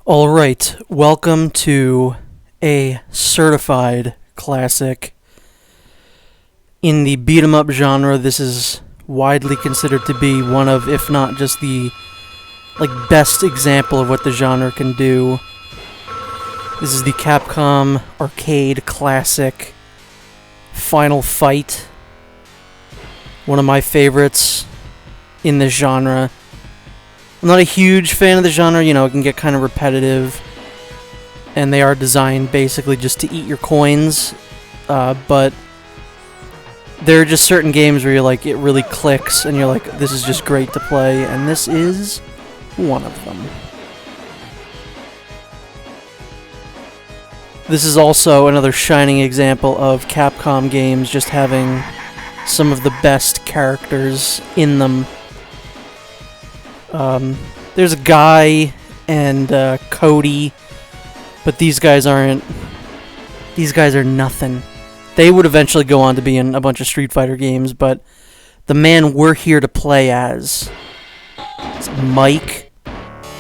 Alright, welcome to a certified classic. In the beat-em-up genre, this is widely considered to be one of, if not just the best example of what the genre can do. This is the Capcom arcade classic Final Fight. One of my favorites in this genre. I'm not a huge fan of the genre, it can get kind of repetitive, and they are designed basically just to eat your coins, but there are just certain games where you're like, it really clicks, and you're like, this is just great to play, and this is one of them. This is also another shining example of Capcom games just having some of the best characters in them. There's a Guy and Cody, but these guys aren't. These guys are nothing. They would eventually go on to be in a bunch of Street Fighter games, but the man we're here to play as is Mike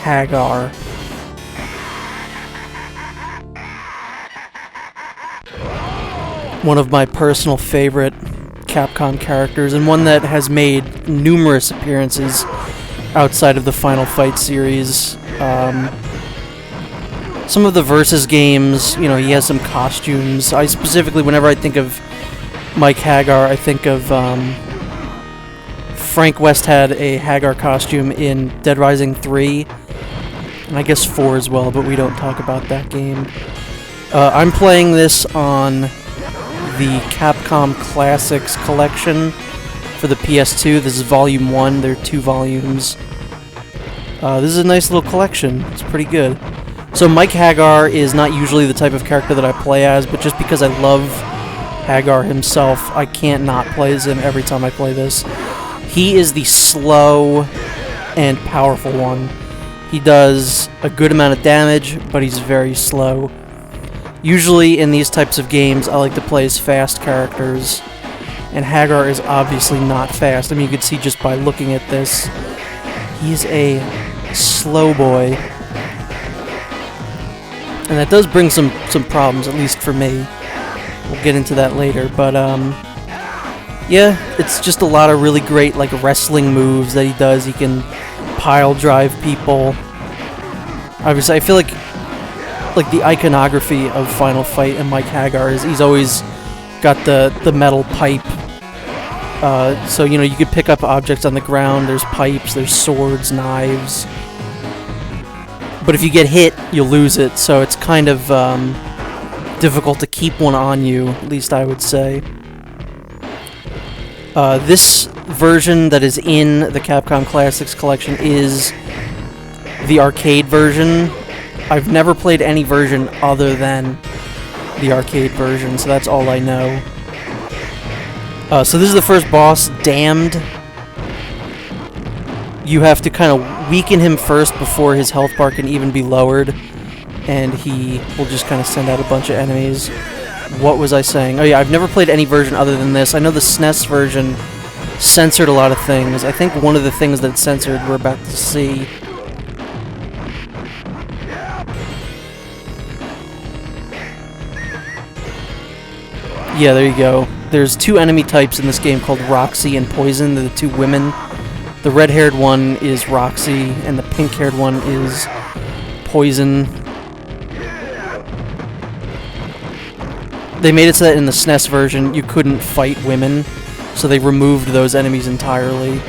Haggar. One of my personal favorite Capcom characters, and one that has made numerous appearances outside of the Final Fight series. Some of the Versus games, he has some costumes. I specifically, whenever I think of Mike Haggar, I think of Frank West had a Haggar costume in Dead Rising 3, and I guess 4 as well, but we don't talk about that game. I'm playing this on the Capcom Classics collection for the PS2. This is Volume 1. There are 2 volumes. This is a nice little collection. It's pretty good. So Mike Haggar is not usually the type of character that I play as, but just because I love Haggar himself, I can't not play as him every time I play this. He is the slow and powerful one. He does a good amount of damage, but he's very slow. Usually in these types of games, I like to play as fast characters, and Haggar is obviously not fast. I mean, you could see just by looking at this, he's a slow boy. And that does bring some problems, at least for me. We'll get into that later, but yeah, it's just a lot of really great wrestling moves that he does. He can pile drive people. Obviously, I feel like the iconography of Final Fight and Mike Haggar is he's always got the metal pipe. So you could pick up objects on the ground. There's pipes, there's swords, knives. But if you get hit, you'll lose it, so it's kind of difficult to keep one on you, at least I would say. This version that is in the Capcom Classics collection is the arcade version. I've never played any version other than the arcade version, so that's all I know. So this is the first boss, Damned. You have to kind of weaken him first before his health bar can even be lowered, and he will just kind of send out a bunch of enemies. What was I saying? Oh yeah, I've never played any version other than this. I know the SNES version censored a lot of things. I think one of the things that it censored we're about to see. Yeah, there you go. There's 2 enemy types in this game called Roxy and Poison. They're the 2 women. The red-haired one is Roxy, and the pink-haired one is Poison. They made it so that in the SNES version, you couldn't fight women, so they removed those enemies entirely.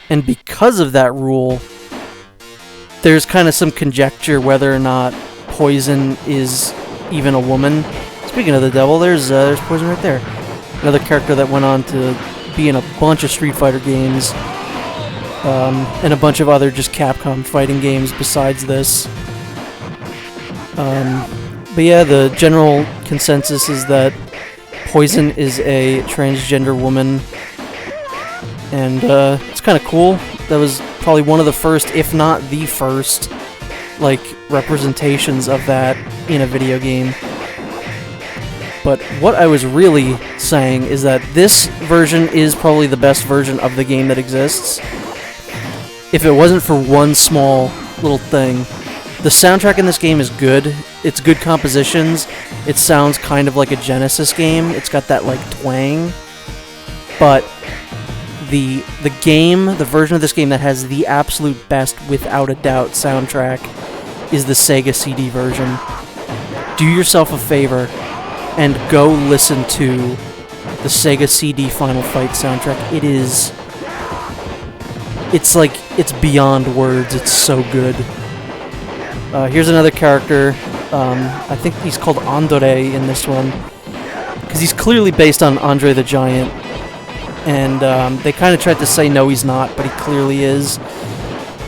And because of that rule, there's kind of some conjecture whether or not Poison is even a woman. Speaking of the devil, there's Poison right there. Another character that went on to be in a bunch of Street Fighter games, and a bunch of other just Capcom fighting games besides this. But yeah, the general consensus is that Poison is a transgender woman, and it's kind of cool. That was probably one of the first, if not the first, representations of that in a video game. But what I was really saying is that this version is probably the best version of the game that exists. if it wasn't for one small little thing. The soundtrack in this game is good. It's good compositions. It sounds kind of like a Genesis game. It's got that like twang. But the version of this game that has the absolute best, without a doubt, soundtrack is the Sega CD version. Do yourself a favor and go listen to the Sega CD Final Fight soundtrack. It's beyond words. It's so good. Here's another character. I think he's called Andore in this one, because he's clearly based on Andre the Giant. And they kind of tried to say no, he's not, but he clearly is.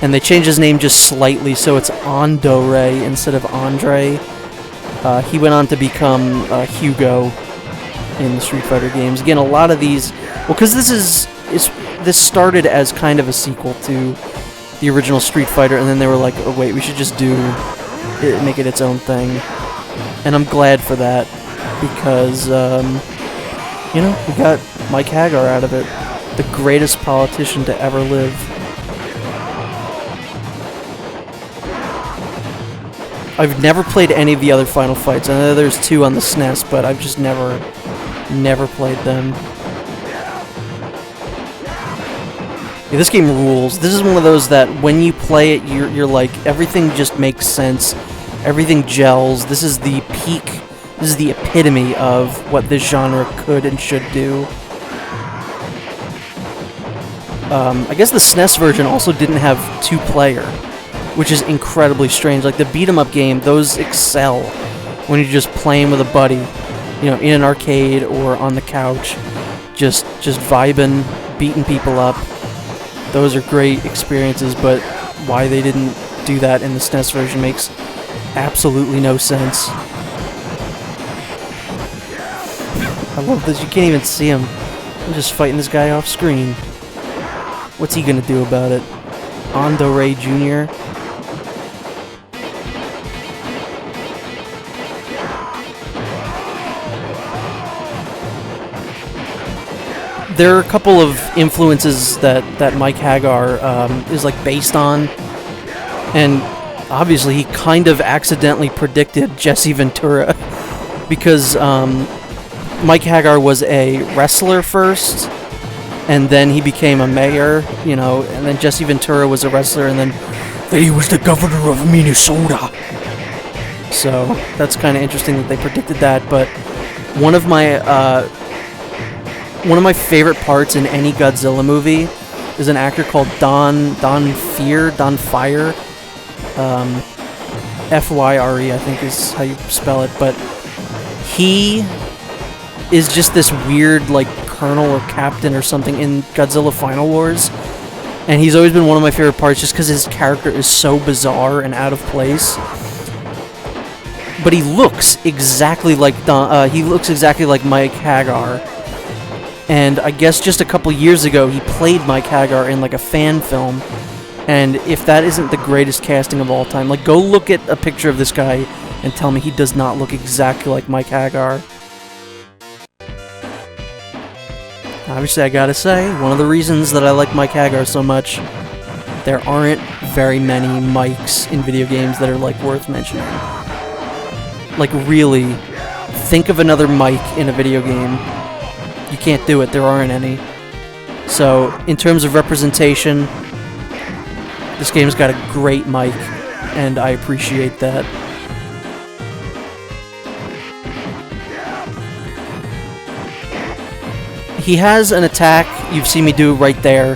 And they changed his name just slightly, so it's Andore instead of Andre. He went on to become Hugo in the Street Fighter games. Again, a lot of these... Well, because this started as kind of a sequel to the original Street Fighter, and then they were like, oh wait, we should just make it its own thing. And I'm glad for that, because, you know, we got Mike Haggar out of it. The greatest politician to ever live. I've never played any of the other Final Fights. I know there's 2 on the SNES, but I've just never played them. Yeah, this game rules. This is one of those that when you play it, you're like, everything just makes sense. Everything gels. This is the peak. This is the epitome of what this genre could and should do. I guess the SNES version also didn't have 2-player, which is incredibly strange. Like the beat-em-up game, those excel when you're just playing with a buddy, you know, in an arcade or on the couch, just vibing, beating people up. Those are great experiences, but why they didn't do that in the SNES version makes absolutely no sense. I love this. You can't even see him. I'm just fighting this guy off screen. What's he gonna do about it? Andore Jr.? There are a couple of influences that Mike Haggar is like based on, and obviously he kind of accidentally predicted Jesse Ventura, because Mike Haggar was a wrestler first, and then he became a mayor, you know, and then Jesse Ventura was a wrestler, and then he was the governor of Minnesota. So that's kind of interesting that they predicted that. But one of my favorite parts in any Godzilla movie is an actor called Don Fire, Fyre, I think is how you spell it. But he is just this weird, like, colonel or captain or something in Godzilla Final Wars, and he's always been one of my favorite parts just because his character is so bizarre and out of place. But he looks exactly like Mike Haggar. And I guess just a couple years ago, he played Mike Haggar in like a fan film. And if that isn't the greatest casting of all time, like, go look at a picture of this guy and tell me he does not look exactly like Mike Haggar. Obviously, I gotta say, one of the reasons that I like Mike Haggar so much, there aren't very many Mikes in video games that are, like, worth mentioning. Like, really, think of another Mike in a video game. You can't do it, there aren't any. So, in terms of representation, this game's got a great Mike, and I appreciate that. He has an attack, you've seen me do right there,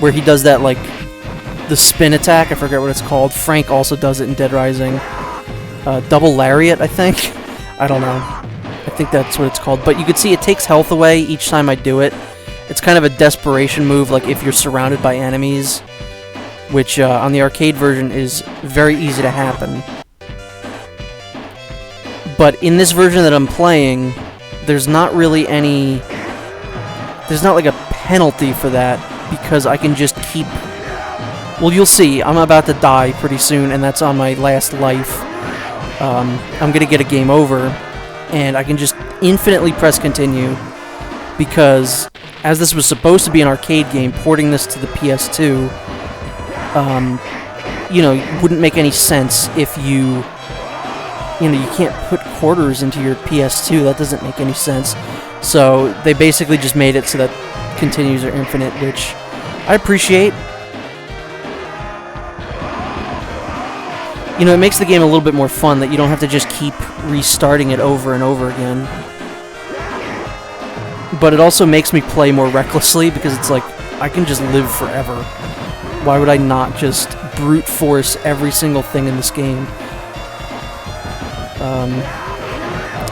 where he does that, like, the spin attack, I forget what it's called. Frank also does it in Dead Rising. Double lariat, I think? I don't know. I think that's what it's called. But you can see it takes health away each time I do it. It's kind of a desperation move, like if you're surrounded by enemies, which on the arcade version is very easy to happen. But in this version that I'm playing, there's not really any... There's not like a penalty for that, because I can just keep... Well, you'll see. I'm about to die pretty soon, and that's on my last life. I'm gonna get a game over, and I can just infinitely press continue, because as this was supposed to be an arcade game, porting this to the PS2, you know, wouldn't make any sense if you can't put quarters into your PS2. That doesn't make any sense. So they basically just made it so that continues are infinite, which I appreciate. You know, it makes the game a little bit more fun that you don't have to just keep restarting it over and over again. But it also makes me play more recklessly because it's like, I can just live forever. Why would I not just brute force every single thing in this game?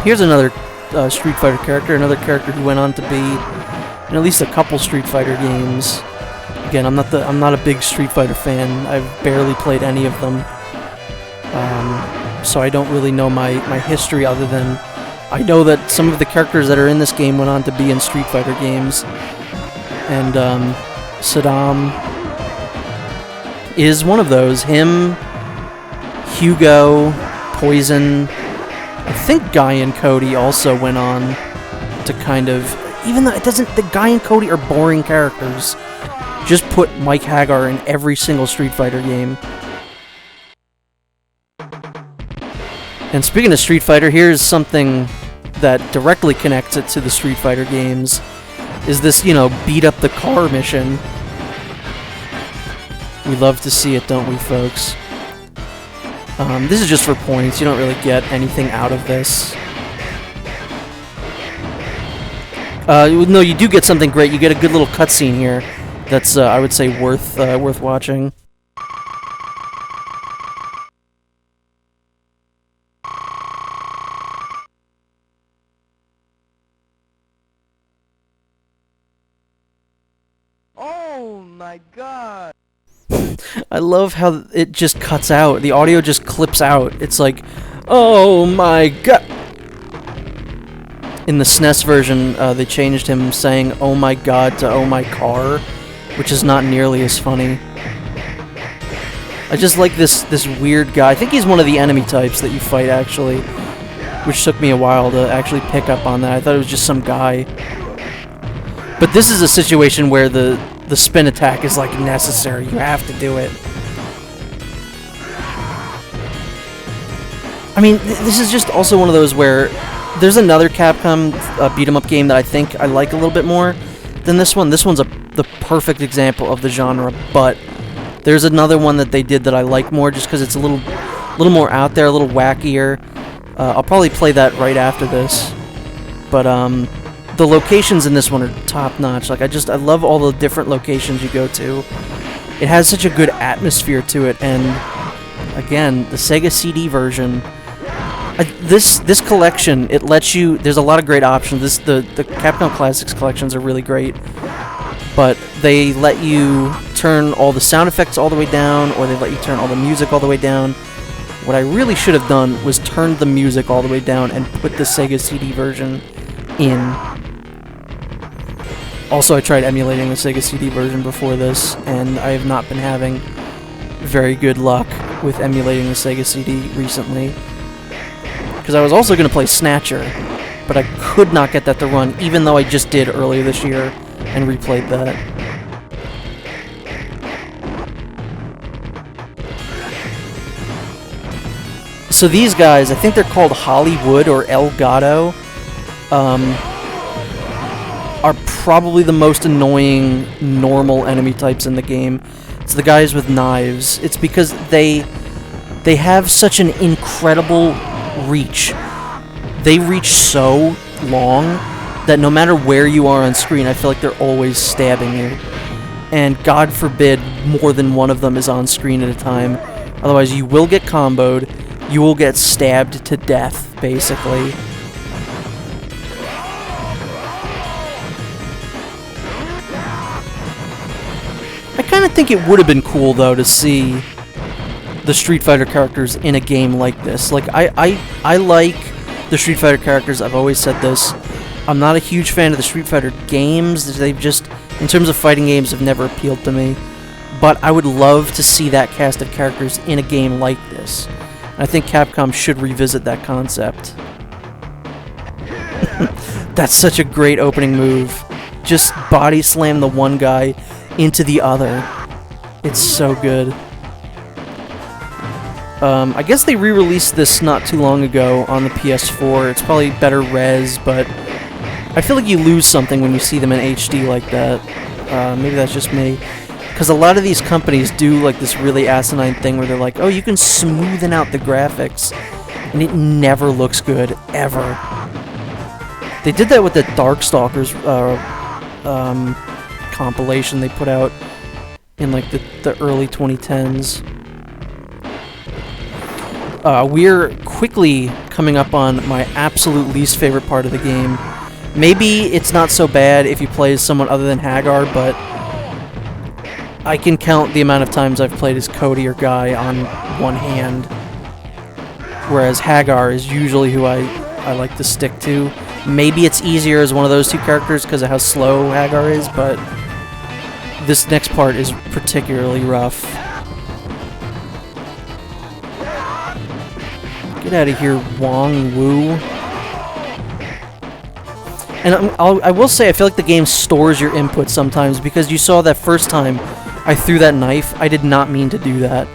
Here's another Street Fighter character, another character who went on to be in at least a couple Street Fighter games. Again, I'm not a big Street Fighter fan. I've barely played any of them. So I don't really know my history other than I know that some of the characters that are in this game went on to be in Street Fighter games. And Saddam is one of those. Him, Hugo, Poison, I think Guy and Cody also went on to kind of, even though the Guy and Cody are boring characters, just put Mike Haggar in every single Street Fighter game. And speaking of Street Fighter, here's something that directly connects it to the Street Fighter games, is this, you know, beat up the car mission. We love to see it, don't we, folks? This is just for points. You don't really get anything out of this. No, you do get something great. You get a good little cutscene here that's, I would say, worth watching. Oh my god! I love how it just cuts out. The audio just clips out. It's like, oh my god. In the SNES version, they changed him saying, oh my god, to oh my car, which is not nearly as funny. I just like this weird guy. I think he's one of the enemy types that you fight, actually, which took me a while to actually pick up on that. I thought it was just some guy. But this is a situation where the spin attack is, like, necessary. You have to do it. I mean, this is just also one of those where there's another Capcom beat-em-up game that I think I like a little bit more than this one. This one's the perfect example of the genre, but there's another one that they did that I like more just because it's a little more out there, a little wackier. I'll probably play that right after this. But, the locations in this one are top-notch. Like, I love all the different locations you go to. It has such a good atmosphere to it, and again, the Sega CD version, this collection, it lets you, there's a lot of great options. The Capcom Classics collections are really great, but they let you turn all the sound effects all the way down, or they let you turn all the music all the way down. What I really should have done was turn the music all the way down and put the Sega CD version in. Also, I tried emulating the Sega CD version before this, and I have not been having very good luck with emulating the Sega CD recently. Because I was also going to play Snatcher, but I could not get that to run, even though I just did earlier this year and replayed that. So these guys, I think they're called Hollywood or El Gato, are probably the most annoying normal enemy types in the game. It's the guys with knives. It's because they have such an incredible reach. They reach so long that no matter where you are on screen, I feel like they're always stabbing you. And God forbid more than one of them is on screen at a time. Otherwise you will get comboed. You will get stabbed to death, basically. I kind of think it would have been cool, though, to see the Street Fighter characters in a game like this. Like, I like the Street Fighter characters. I've always said this. I'm not a huge fan of the Street Fighter games. They've just, in terms of fighting games, have never appealed to me. But I would love to see that cast of characters in a game like this. I think Capcom should revisit that concept. That's such a great opening move. Just body slam the one guy into the other. It's so good. I guess they re-released this not too long ago on the PS4. It's probably better res, but I feel like you lose something when you see them in HD like that. Maybe that's just me. Because a lot of these companies do like this really asinine thing where they're like, oh, you can smoothen out the graphics, and it never looks good, ever. They did that with the Darkstalkers compilation they put out in like the early 2010s. We're quickly coming up on my absolute least favorite part of the game. Maybe it's not so bad if you play as someone other than Haggar, but I can count the amount of times I've played as Cody or Guy on one hand, whereas Haggar is usually who I like to stick to. Maybe it's easier as one of those two characters because of how slow Haggar is, but this next part is particularly rough. Get out of here, Wong Wu. And I will say, I feel like the game stores your input sometimes, because you saw that first time I threw that knife. I did not mean to do that.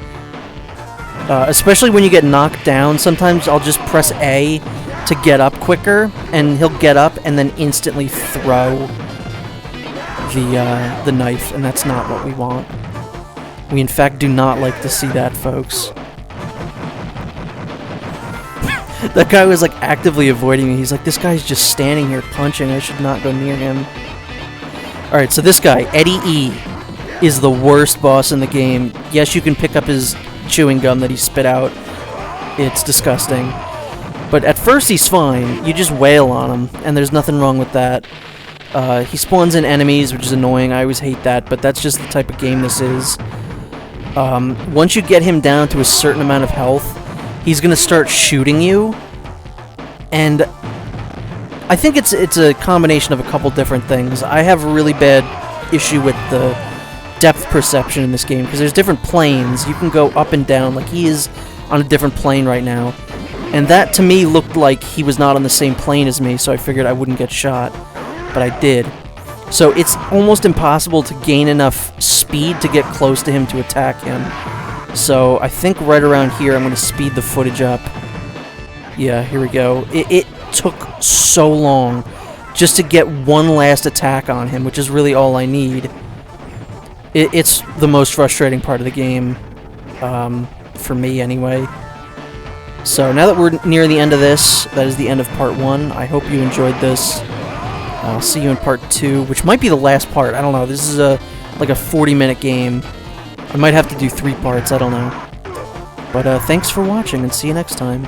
Especially when you get knocked down, sometimes I'll just press A to get up quicker, and he'll get up and then instantly throw the knife, and that's not what we want. We in fact do not like to see that, folks. That guy was like actively avoiding me. He's like, this guy's just standing here punching. I should not go near him. Alright, so this guy, Eddie E, is the worst boss in the game. Yes, you can pick up his chewing gum that he spit out. It's disgusting. But at first he's fine. You just wail on him, and there's nothing wrong with that. He spawns in enemies, which is annoying. I always hate that, but that's just the type of game this is. Once you get him down to a certain amount of health, he's gonna start shooting you, and I think it's a combination of a couple different things. I have a really bad issue with the depth perception in this game, because there's different planes. You can go up and down, like he is on a different plane right now, and that to me looked like he was not on the same plane as me, so I figured I wouldn't get shot, but I did. So it's almost impossible to gain enough speed to get close to him to attack him. So I think right around here I'm going to speed the footage up. Yeah, here we go. It took so long just to get one last attack on him, which is really all I need. It's the most frustrating part of the game, for me anyway. So now that we're near the end of this, that is the end of part 1. I hope you enjoyed this. I'll see you in part 2, which might be the last part. I don't know. This is like a 40-minute game. I might have to do 3 parts, I don't know. But thanks for watching, and see you next time.